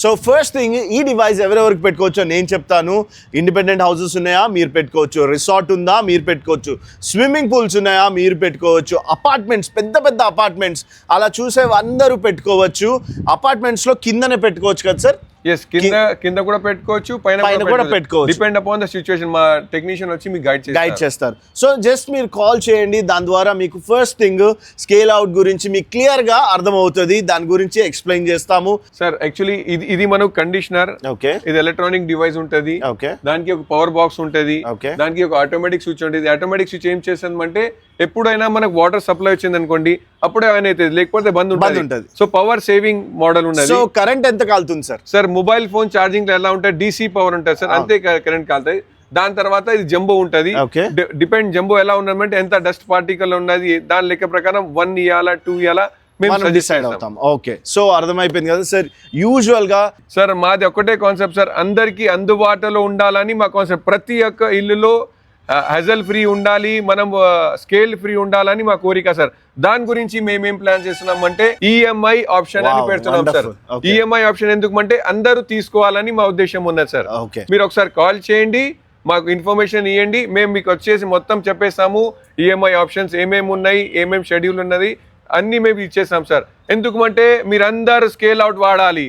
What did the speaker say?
So first thing ఈ device ఎవరెవరికి పెట్టుకోవచ్చో నేను చెప్తాను. ఇండిపెండెంట్ హౌసెస్ ఉన్నాయా మీరు పెట్టుకోవచ్చు, రిసార్ట్ ఉందా మీరు పెట్టుకోవచ్చు, స్విమ్మింగ్ పూల్స్ ఉన్నాయా మీరు పెట్టుకోవచ్చు, అపార్ట్మెంట్స్ పెద్ద పెద్ద అపార్ట్మెంట్స్ అలా చూసే అందరూ పెట్టుకోవచ్చు. అపార్ట్మెంట్స్లో కిందనే పెట్టుకోవచ్చు కదా సార్? ఎస్, కింద కూడా పెట్టుకోవచ్చు, పైన కూడా పెట్టుకోవచ్చు. Depend upon the situation. మా టెక్నీషియన్ వచ్చి మీకు గైడ్ చేస్తారు. సో జస్ట్ మీరు కాల్ చేయండి, దాని ద్వారా మీకు ఫస్ట్ థింగ్ స్కేల్ అవుట్ గురించి మీకు క్లియర్ గా అర్థమవుతుంది, దాని గురించి ఎక్స్ప్లెయిన్ చేస్తాము. సార్ యాక్చువల్లీ ఇది మనకు కండిషనర్, ఓకే, ఇది ఎలక్ట్రానిక్ డివైస్ ఉంటది, ఓకే, దానికి ఒక పవర్ బాక్స్ ఉంటది, దానికి ఒక ఆటోమేటిక్ స్విచ్ ఉంటుంది. ఆటోమేటిక్ స్విచ్ ఏం చేస్తుందంటే ఎప్పుడైనా మనకు వాటర్ సప్లై వచ్చింది అనుకోండి అప్పుడే ఆన్ అవుతుంది, లేకపోతే బంద్ ఉంటుంది. సో పవర్ సేవింగ్ మోడల్ ఉన్నది. సో కరెంట్ ఎంత కాలుతుంది sir? Sir mobile phone charging లో ఎలా ఉంటుంది, DC పవర్ ఉంటుంది సార్, అంతే కరెంట్ కాలుతాయి. దాని తర్వాత ఇది జంబో ఉంటది. డిపెండ్ జంబో ఎలా ఉన్నదంటే ఎంత డస్ట్ పార్టికల్ ఉన్నది దాని లెక్క ప్రకారం 1 ఇయాలా 2 ఇయాలా మేము డిసైడ్ అవుతాం. ఓకే, సో అర్థమైపోయింది కదా సార్. యూజువల్ గా సార్ మాది ఒకటే కాన్సెప్ట్ సార్, అందరికి అందుబాటులో ఉండాలని మా కాన్సెప్ట్. ప్రతి ఒక్క ఇల్లులో హజల్ ఫ్రీ ఉండాలి, మనం స్కేల్ ఫ్రీ ఉండాలని మా కోరిక సార్. దాని గురించి మేమేం ప్లాన్ చేస్తున్నాం అంటే ఈఎంఐ ఆప్షన్ అని పెడుతున్నాం సార్. ఈఎంఐ ఆప్షన్ ఎందుకంటే అందరూ తీసుకోవాలని మా ఉద్దేశం ఉన్నది సార్. మీరు ఒకసారి కాల్ చేయండి, మాకు ఇన్ఫర్మేషన్ ఇవ్వండి, మేము మీకు వచ్చేసి మొత్తం చెప్పేస్తాము. ఈఎంఐ ఆప్షన్స్ ఏమేమి ఉన్నాయి, ఏమేమి షెడ్యూల్ ఉన్నది అన్ని మేము ఇచ్చేస్తాం సార్. ఎందుకంటే మీరందరూ స్కేల్ అవుట్ వాడాలి.